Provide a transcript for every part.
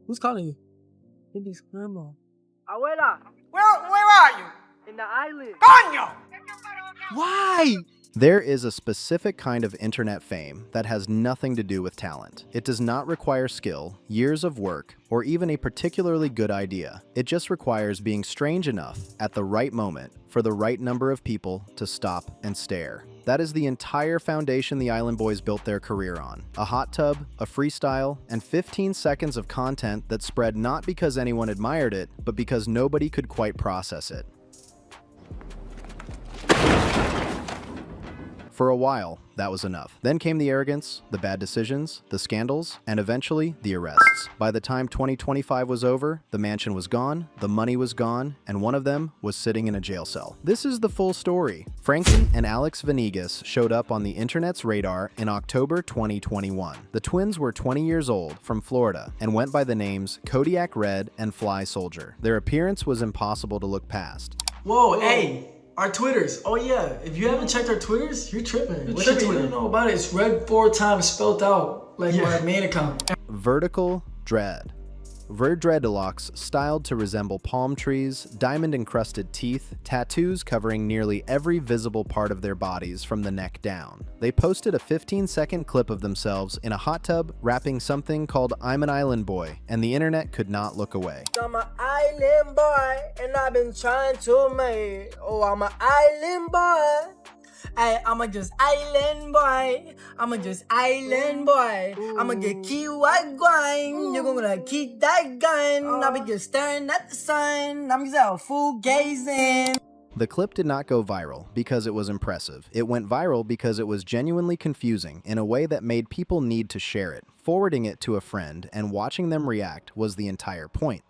Who's calling you? Baby's grandma. Abuela, Where are you? in the island. Coño! Why? There is a specific kind of internet fame that has nothing to do with talent. It does not require skill, years of work, or even a particularly good idea. It just requires being strange enough at the right moment for the right number of people to stop and stare. That is the entire foundation the Island Boys built their career on. A hot tub, a freestyle, and 15 seconds of content that spread not because anyone admired it, but because nobody could quite process it. For a while, that was enough. Then came the arrogance, the bad decisions, the scandals, and eventually, the arrests. By the time 2025 was over, the mansion was gone, the money was gone, and one of them was sitting in a jail cell. This is the full story. Frankie and Alex Venegas showed up on the internet's radar in October 2021. The twins were 20 years old, from Florida, and went by the names Kodiak Red and Fly Soldier. Their appearance was impossible to look past. Whoa, hey. Our Twitters. Oh yeah. If you haven't checked our Twitters, you're tripping. What's your Twitter? You don't know about it. It's red 4 times spelled out like my main account. Vertical Dread. Dreadlocks styled to resemble palm trees, diamond-encrusted teeth, tattoos covering nearly every visible part of their bodies from the neck down. They posted a 15-second clip of themselves in a hot tub rapping something called "I'm an Island Boy," and the internet could not look away. I'm an island boy, and I've been trying to make. Oh, I'm an island boy. I'm a just island boy. I'm a just island boy. I'm gonna get key white wine. You're gonna keep that gun. I'll be just staring at the sun. I'm just out fool gazing. The clip did not go viral because it was impressive. It went viral because it was genuinely confusing in a way that made people need to share it. Forwarding it to a friend and watching them react was the entire point.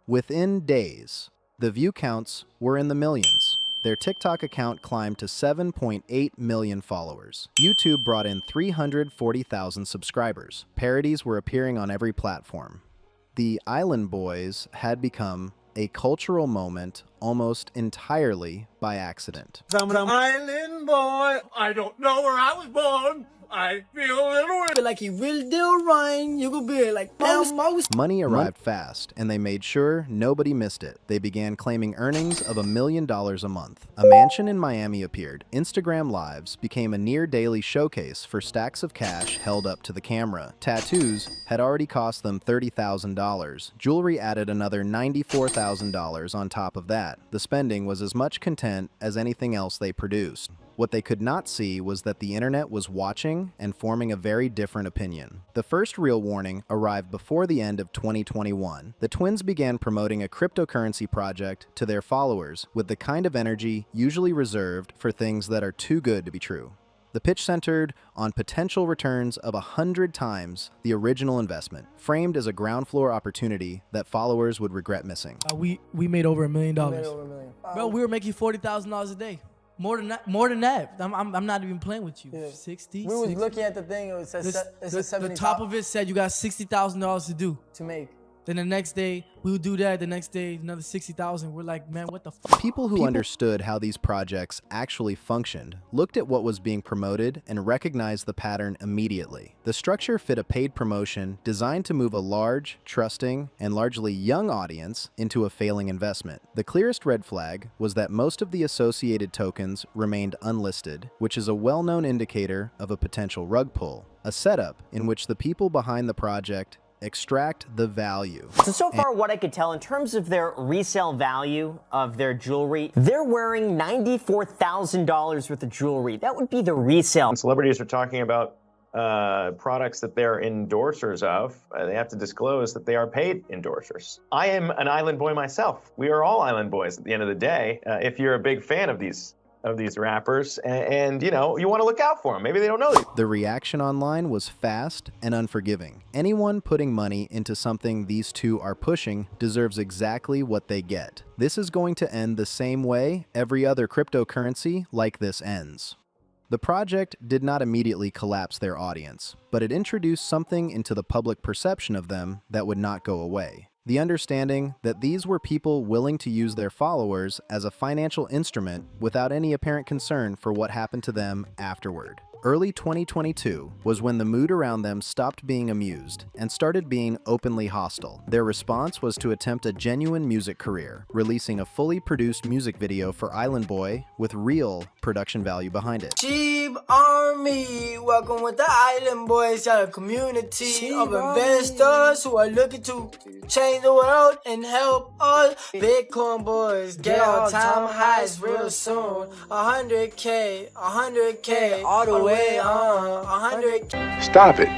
Within days, the view counts were in the millions. Their TikTok account climbed to 7.8 million followers. YouTube brought in 340,000 subscribers. Parodies were appearing on every platform. The Island Boys had become a cultural moment almost entirely by accident. I'm an island boy. I don't know where I was born. I feel a little weird. Like he will do Ryan. You could be like most. Money arrived fast, and they made sure nobody missed it. They began claiming earnings of $1 million a month. A mansion in Miami appeared. Instagram Lives became a near-daily showcase for stacks of cash held up to the camera. Tattoos had already cost them $30,000. Jewelry added another $94,000 on top of that. The spending was as much content as anything else they produced. What they could not see was that the internet was watching and forming a very different opinion. The first real warning arrived before the end of 2021. The twins began promoting a cryptocurrency project to their followers with the kind of energy usually reserved for things that are too good to be true. The pitch centered on potential returns of 100 times the original investment, framed as a ground floor opportunity that followers would regret missing. We made over $1 million. Bro, we were making $40,000 a day. More than that. I'm not even playing with you. Yeah. 60. We was looking at the thing. It says the top of it said you got $60,000 to do. to make. Then the next day we would do that. The next day another 60,000. We're like, man, what the fuck? People who understood how these projects actually functioned looked at what was being promoted and recognized the pattern immediately. The structure fit a paid promotion designed to move a large, trusting, and largely young audience into a failing investment. The clearest red flag was that most of the associated tokens remained unlisted, which is a well-known indicator of a potential rug pull, a setup in which the people behind the project extract the value. So far, what I could tell in terms of their resale value of their jewelry, they're wearing $94,000 worth of jewelry. That would be the resale. Celebrities are talking about products that they're endorsers of. They have to disclose that they are paid endorsers. I am an island boy myself. We are all island boys at the end of the day. If you're a big fan of these rappers, and you know, you want to look out for them. Maybe they don't know you. The reaction online was fast and unforgiving. Anyone putting money into something these two are pushing deserves exactly what they get. This is going to end the same way every other cryptocurrency like this ends. The project did not immediately collapse their audience, but it introduced something into the public perception of them that would not go away. The understanding that these were people willing to use their followers as a financial instrument without any apparent concern for what happened to them afterward. Early 2022 was when the mood around them stopped being amused and started being openly hostile. Their response was to attempt a genuine music career, releasing a fully produced music video for Island Boy with real production value behind it. Cheap Army, welcome with the Island Boys, got a community of investors who are looking to change the world and help us. Bitcoin boys, get all-time highs real soon. 100K, all the way on. 100K. Stop it.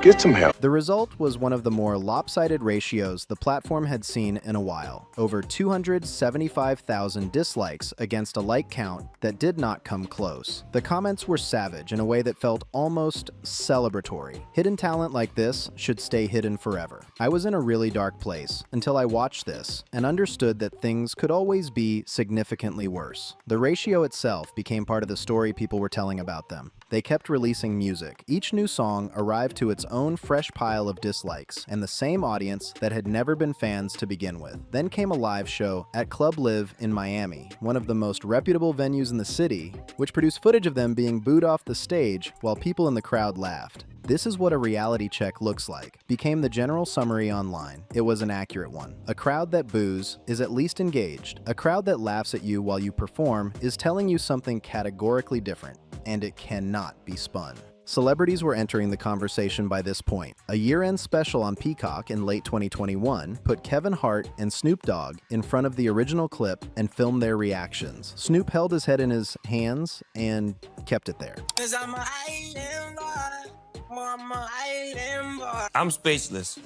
Get some help. The result was one of the more lopsided ratios the platform had seen in a while. Over 275,000 dislikes against a like count that did not come close. The comments were savage in a way that felt almost celebratory. Hidden talent like this should stay hidden forever. I was in a really dark place until I watched this and understood that things could always be significantly worse. The ratio itself became part of the story people were telling about them. They kept releasing music. Each new song arrived to its own fresh pile of dislikes and the same audience that had never been fans to begin with. Then came a live show at Club Live in Miami, one of the most reputable venues in the city, which produced footage of them being booed off the stage while people in the crowd laughed. "This is what a reality check looks like," became the general summary online. It was an accurate one. A crowd that boos is at least engaged. A crowd that laughs at you while you perform is telling you something categorically different, and it cannot be spun. Celebrities were entering the conversation by this point. A year-end special on Peacock in late 2021 put Kevin Hart and Snoop Dogg in front of the original clip and filmed their reactions. Snoop held his head in his hands and kept it there. I'm speechless.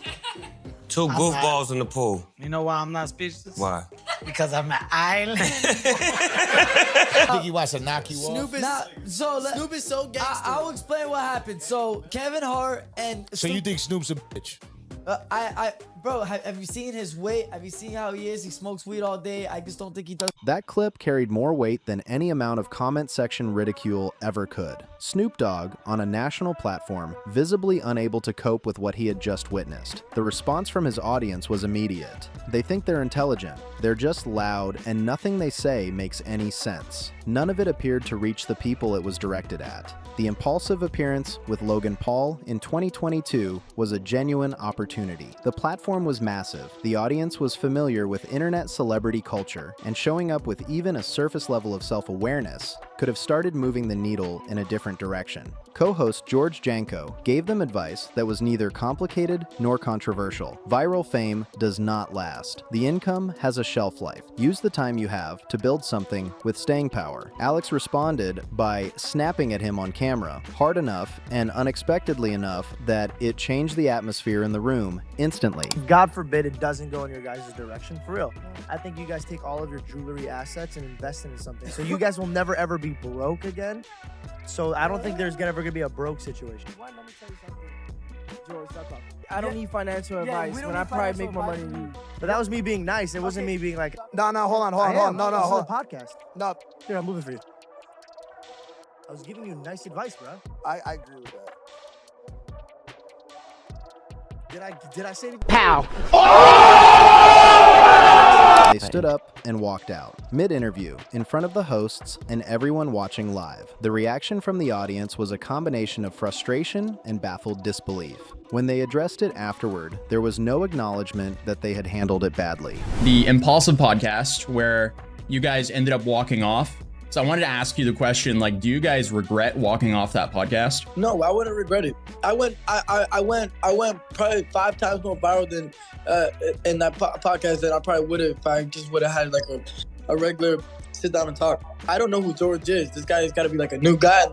Two goofballs in the pool. You know why I'm not speechless? Why? Because I'm an island. I think he wants to knock you off. Snoop is so gangster. I'll explain what happened. So Kevin Hart and So you think Snoop's a bitch? Bro, have you seen his weight? Have you seen how he is? He smokes weed all day. I just don't think he does. That clip carried more weight than any amount of comment section ridicule ever could. Snoop Dogg, on a national platform, visibly unable to cope with what he had just witnessed. The response from his audience was immediate. They think they're intelligent. They're just loud, and nothing they say makes any sense. None of it appeared to reach the people it was directed at. The impulsive appearance with Logan Paul in 2022 was a genuine opportunity. The platform was massive, the audience was familiar with internet celebrity culture, and showing up with even a surface level of self-awareness could have started moving the needle in a different direction. Co-host George Janko gave them advice that was neither complicated nor controversial. Viral fame does not last. The income has a shelf life. Use the time you have to build something with staying power. Alex responded by snapping at him on camera, hard enough and unexpectedly enough that it changed the atmosphere in the room instantly. God forbid it doesn't go in your guys' direction. For real. I think you guys take all of your jewelry assets and invest into something. So you guys will never ever be broke again. So I don't think there's ever gonna be a broke situation. Let me tell you something. George, stop talking. I don't need financial advice when I probably make more money than you. But that was me being nice. It wasn't me being like, No, hold on. hold on. Podcast. No, Here, I'm moving for you. I was giving you nice advice, bro. I agree with that. Did I say anything? Pow! They stood up and walked out, mid-interview, in front of the hosts and everyone watching live. The reaction from the audience was a combination of frustration and baffled disbelief. When they addressed it afterward, there was no acknowledgement that they had handled it badly. The Impulsive podcast, where you guys ended up walking off. So I wanted to ask you the question, like, do you guys regret walking off that podcast? No, I wouldn't regret it. I went probably 5 times more viral than in that podcast than I probably would have if I just would have had like a regular sit down and talk. I don't know who George is. This guy has got to be like a new guy.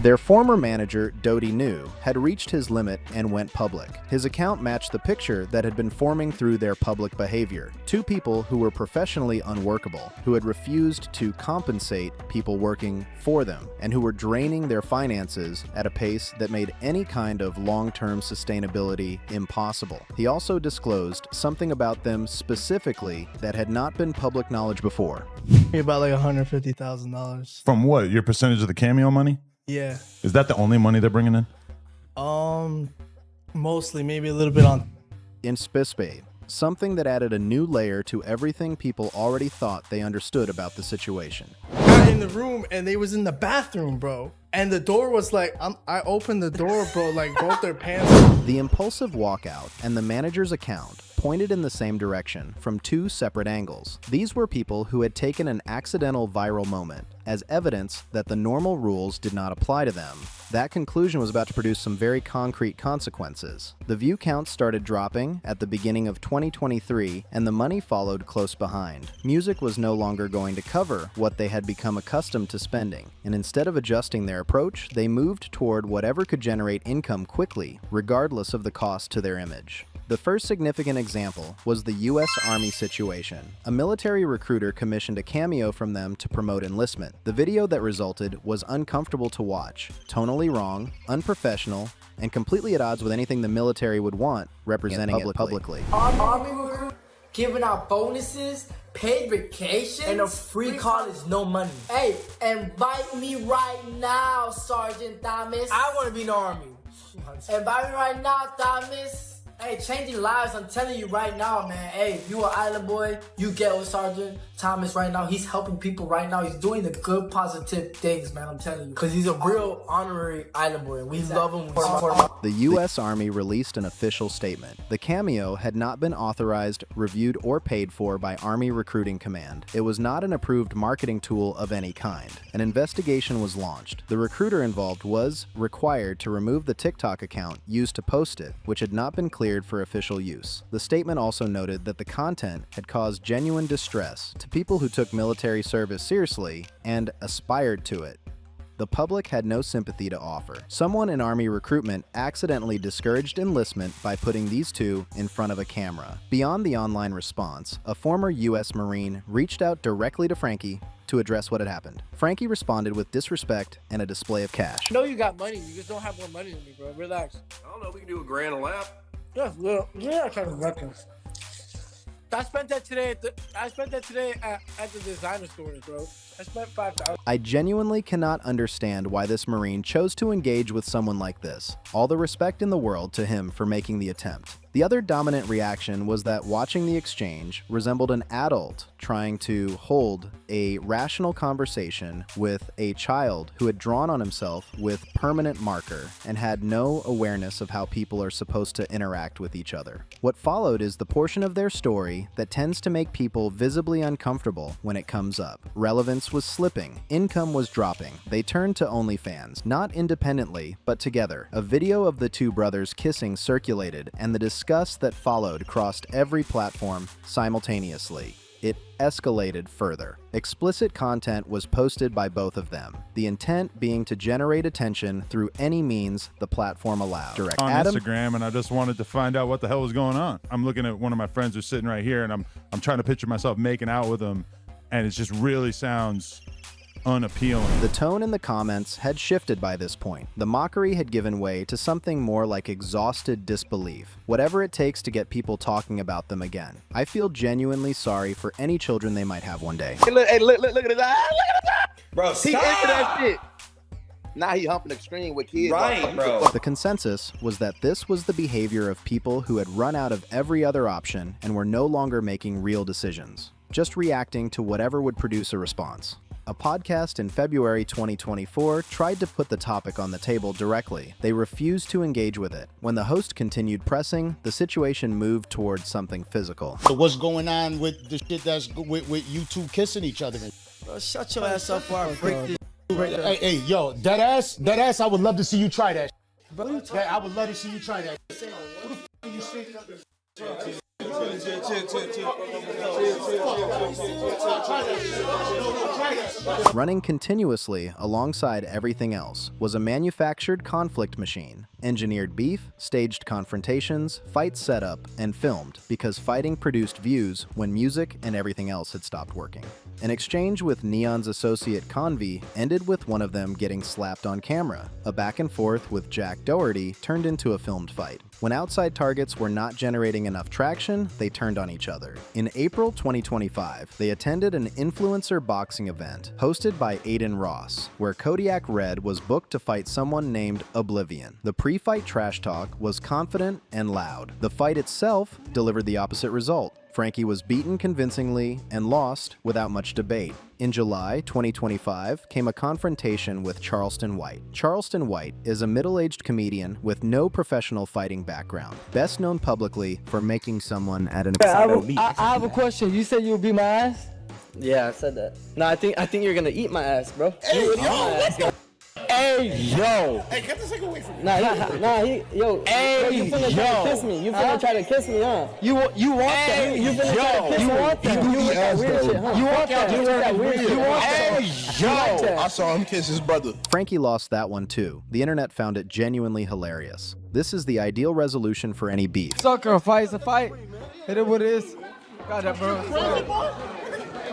Their former manager, Dodie New, had reached his limit and went public. His account matched the picture that had been forming through their public behavior. Two people who were professionally unworkable, who had refused to compensate people working for them, and who were draining their finances at a pace that made any kind of long-term sustainability impossible. He also disclosed something about them specifically that had not been public knowledge before. About like $150,000. From what? Your percentage of the cameo money? Yeah. Is that the only money they're bringing in? Mostly, maybe a little bit on. In Spispade, something that added a new layer to everything people already thought they understood about the situation. got in the room and they was in the bathroom, bro. And the door was like, I opened the door, bro, like both their pants. The impulsive walkout and the manager's account pointed in the same direction from two separate angles. These were people who had taken an accidental viral moment as evidence that the normal rules did not apply to them. That conclusion was about to produce some very concrete consequences. The view count started dropping at the beginning of 2023, and the money followed close behind. Music was no longer going to cover what they had become accustomed to spending, and instead of adjusting their approach, they moved toward whatever could generate income quickly, regardless of the cost to their image. The first significant example was the U.S. Army situation. A military recruiter commissioned a cameo from them to promote enlistment. The video that resulted was uncomfortable to watch, tonally wrong, unprofessional, and completely at odds with anything the military would want representing it publicly. Army recruit giving out bonuses, paid vacation, and a free college, no money. Hey, invite me right now, Sergeant Thomas. I want to be in the Army. Invite me right now, Thomas. Hey, changing lives, I'm telling you right now, man. Hey, you an island boy, you get with Sergeant Thomas right now. He's helping people right now. He's doing the good, positive things, man, I'm telling you. Because he's a real honorary island boy. We love him. The U.S. Army released an official statement. The cameo had not been authorized, reviewed, or paid for by Army Recruiting Command. It was not an approved marketing tool of any kind. An investigation was launched. The recruiter involved was required to remove the TikTok account used to post it, which had not been cleared for official use. The statement also noted that the content had caused genuine distress to people who took military service seriously and aspired to it. The public had no sympathy to offer. Someone in Army recruitment accidentally discouraged enlistment by putting these two in front of a camera. Beyond the online response, a former U.S. Marine reached out directly to Frankie to address what had happened. Frankie responded with disrespect and a display of cash. I know you got money, you just don't have more money than me, bro. Relax. I don't know, we can do a grand a lap. Just little. You're not trying to records. I spent that today at the designer stores, bro. I spent $5,000. I genuinely cannot understand why this Marine chose to engage with someone like this. All the respect in the world to him for making the attempt. The other dominant reaction was that watching the exchange resembled an adult trying to hold a rational conversation with a child who had drawn on himself with permanent marker and had no awareness of how people are supposed to interact with each other. What followed is the portion of their story that tends to make people visibly uncomfortable when it comes up. Relevance was slipping, income was dropping. They turned to OnlyFans, not independently, but together. A video of the two brothers kissing circulated, and the disgust that followed crossed every platform simultaneously. It escalated further. Explicit content was posted by both of them, the intent being to generate attention through any means the platform allowed. On Instagram, and I just wanted to find out what the hell was going on. I'm looking at one of my friends who's sitting right here, and I'm trying to picture myself making out with him, and it just really sounds unappealing. The tone in the comments had shifted by this point. The mockery had given way to something more like exhausted disbelief. Whatever it takes to get people talking about them again. I feel genuinely sorry for any children they might have one day. Hey, look at his eye. Look at his eye. Bro, he into that shit. Now he humping the screen with kids. Right, bro. The consensus was that this was the behavior of people who had run out of every other option and were no longer making real decisions, just reacting to whatever would produce a response. A podcast in February 2024 tried to put the topic on the table directly. They refused to engage with it. When the host continued pressing, the situation moved towards something physical. So what's going on with the shit that's with you two kissing each other? Bro, shut your ass up before I break this right there. Hey, yo, that ass, I would love to see you try that. Bro, I would love to see you try that. Who the f*** are you shaking up this? Running continuously alongside everything else was a manufactured conflict machine. Engineered beef, staged confrontations, fights set up, and filmed because fighting produced views when music and everything else had stopped working. An exchange with Neon's associate Convy ended with one of them getting slapped on camera. A back and forth with Jack Doherty turned into a filmed fight. When outside targets were not generating enough traction, they turned on each other. In April 2025, they attended an influencer boxing event hosted by Aiden Ross, where Kodiak Red was booked to fight someone named Oblivion. The pre-fight trash talk was confident and loud. The fight itself delivered the opposite result. Frankie was beaten convincingly and lost without much debate. In July 2025 came a confrontation with Charleston White. Charleston White is a middle-aged comedian with no professional fighting background, best known publicly for making someone at an I have a question. You said you'll beat my ass? Yeah, I said that. No, I think you're gonna eat my ass, bro. Hey, Hey, yo. Hey, get this nigga away from me. Nah, yo. Hey, bro, you finna try to kiss me. You finna try to kiss me, huh? You want that? You finna try to kiss me. You want that? You with that weird shit, huh? You want that? You with that weird shit. You want that? Hey, yo. I saw him kiss his brother. Frankie lost that one too. The internet found it genuinely hilarious. This is the ideal resolution for any beef. Sucker, a fight is a fight. Hit it what it is. Got that, bro.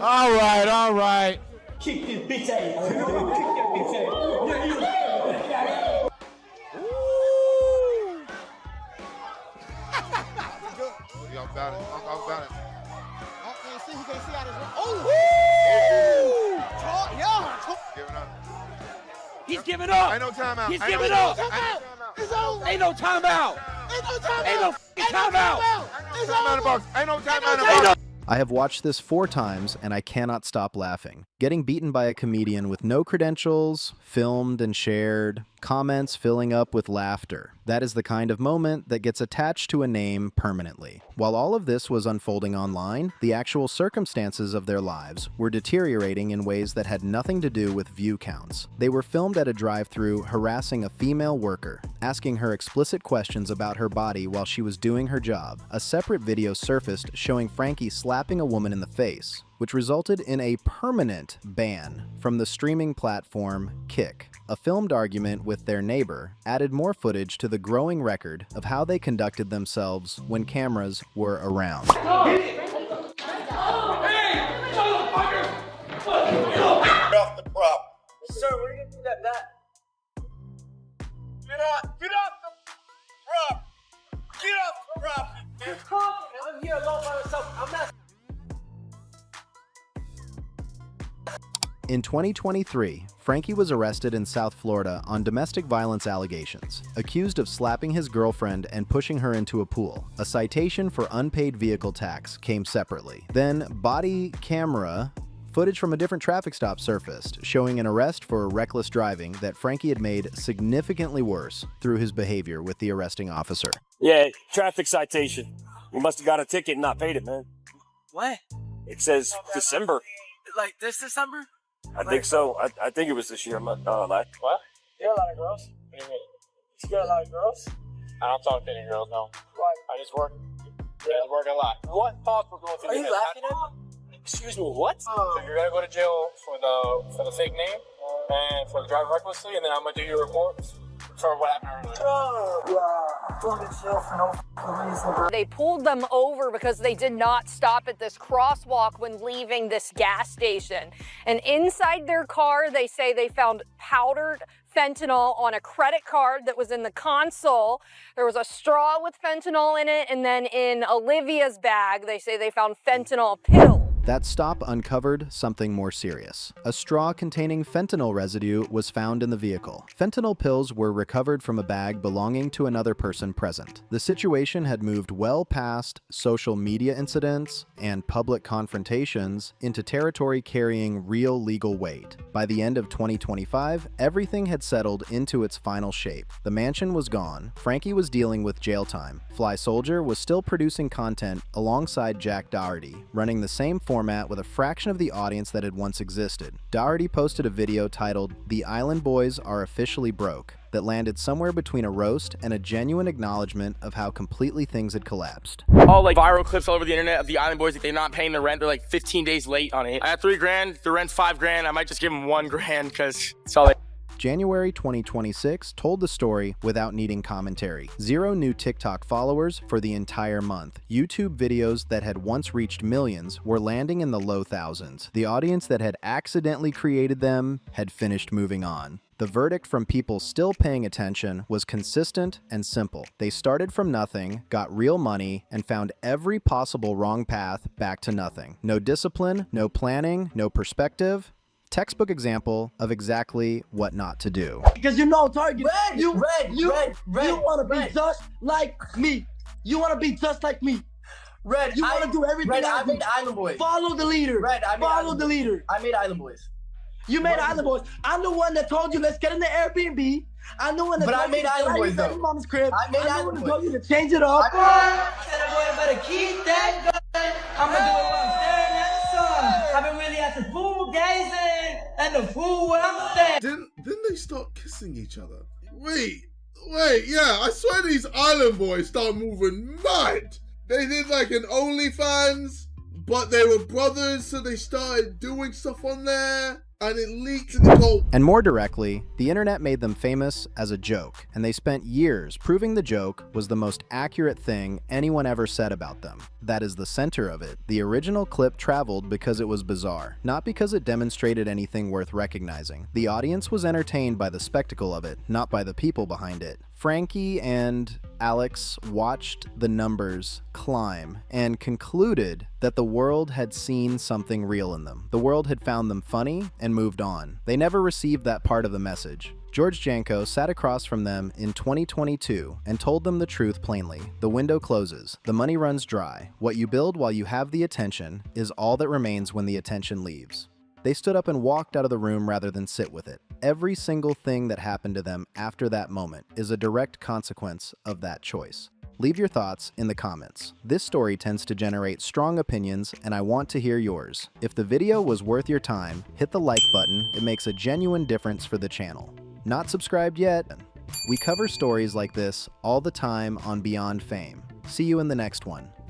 All right. Kick this bitch ass. Kick that bitch ass. I'm about it. See, he can't see out his way. Oh! Giving up. He's giving up. Ain't no timeout. He's giving up. It's over. Ain't no timeout. Ain't no timeout. It's over. Ain't no timeout. I have watched this 4 times and I cannot stop laughing. Getting beaten by a comedian with no credentials, filmed and shared, comments filling up with laughter. That is the kind of moment that gets attached to a name permanently. While all of this was unfolding online, the actual circumstances of their lives were deteriorating in ways that had nothing to do with view counts. They were filmed at a drive-thru harassing a female worker, asking her explicit questions about her body while she was doing her job. A separate video surfaced showing Frankie slapping a woman in the face, which resulted in a permanent ban from the streaming platform Kick. A filmed argument with their neighbor added more footage to the growing record of how they conducted themselves when cameras were around. Get off the prop. Sir, where are you gonna do that? Get off the prop. Get off the prop. You're talking. I'm here alone by myself. I'm not. In 2023, Frankie was arrested in South Florida on domestic violence allegations, accused of slapping his girlfriend and pushing her into a pool. A citation for unpaid vehicle tax came separately. Then, body camera footage from a different traffic stop surfaced, showing an arrest for reckless driving that Frankie had made significantly worse through his behavior with the arresting officer. Yeah, traffic citation. You must have got a ticket and not paid it, man. What? It says December. Like this December? I think so. I think it was this year. I'm not lying. What? You got a lot of girls? What do you mean? You got a lot of girls? I don't talk to any girls, no. Why? I just work. I just work a lot. What? Pause for going through Are you laughing at me? Excuse me, what? So you're gonna go to jail for the fake name and for the driving recklessly, and then I'm gonna do your report for what happened earlier. I'm going to jail for no reason, bro. They pulled them over because they did not stop at this crosswalk when leaving this gas station. And inside their car, they say they found powdered fentanyl on a credit card that was in the console. There was a straw with fentanyl in it, and then in Olivia's bag, they say they found fentanyl pills. That stop uncovered something more serious. A straw containing fentanyl residue was found in the vehicle. Fentanyl pills were recovered from a bag belonging to another person present. The situation had moved well past social media incidents and public confrontations into territory carrying real legal weight. By the end of 2025, everything had settled into its final shape. The mansion was gone. Frankie was dealing with jail time. Fly Soldier was still producing content alongside Jack Doherty, running the same format with a fraction of the audience that had once existed. Doherty posted a video titled "The Island Boys Are Officially Broke" that landed somewhere between a roast and a genuine acknowledgement of how completely things had collapsed. All like viral clips all over the internet of the Island Boys, like they're not paying the rent. They're like 15 days late on it. I had $3,000, the rent's $5,000. I might just give them $1,000 because it's all they. January 2026 told the story without needing commentary. 0 new TikTok followers for the entire month. YouTube videos that had once reached millions were landing in the low thousands. The audience that had accidentally created them had finished moving on. The verdict from people still paying attention was consistent and simple. They started from nothing, got real money, and found every possible wrong path back to nothing. No discipline, no planning, no perspective. Textbook example of exactly what not to do. Because you know, Target, you want to be just like me. You want to be just like me. Red, you want to do everything. Red, I made Island Boys. Follow the leader. Red, I made Follow Island the leader. I made Island Boys. You made Island Boys. I'm the one that told you let's get in the Airbnb. I'm the one that But I told made you Island to Boys, your though. mom's crib. I made I'm the Island one that Boys. told you to change it up. Boy, better keep that going. I'ma do it while I'm staring at the sun. I've been really at the pool gazing, and the pool where I'm staying. Didn't they start kissing each other? Wait, yeah, I swear these Island Boys start moving mad. They did like an OnlyFans, but they were brothers, so they started doing stuff on there, and it leaked to Nicole. And more directly, the internet made them famous as a joke, and they spent years proving the joke was the most accurate thing anyone ever said about them. That is the center of it. The original clip traveled because it was bizarre, not because it demonstrated anything worth recognizing. The audience was entertained by the spectacle of it, not by the people behind it. Frankie and Alex watched the numbers climb and concluded that the world had seen something real in them. The world had found them funny and moved on. They never received that part of the message. George Janko sat across from them in 2022 and told them the truth plainly. The window closes. The money runs dry. What you build while you have the attention is all that remains when the attention leaves. They stood up and walked out of the room rather than sit with it. Every single thing that happened to them after that moment is a direct consequence of that choice. Leave your thoughts in the comments. This story tends to generate strong opinions, and I want to hear yours. If the video was worth your time, hit the like button. It makes a genuine difference for the channel. Not subscribed yet? We cover stories like this all the time on BeyondFame. See you in the next one.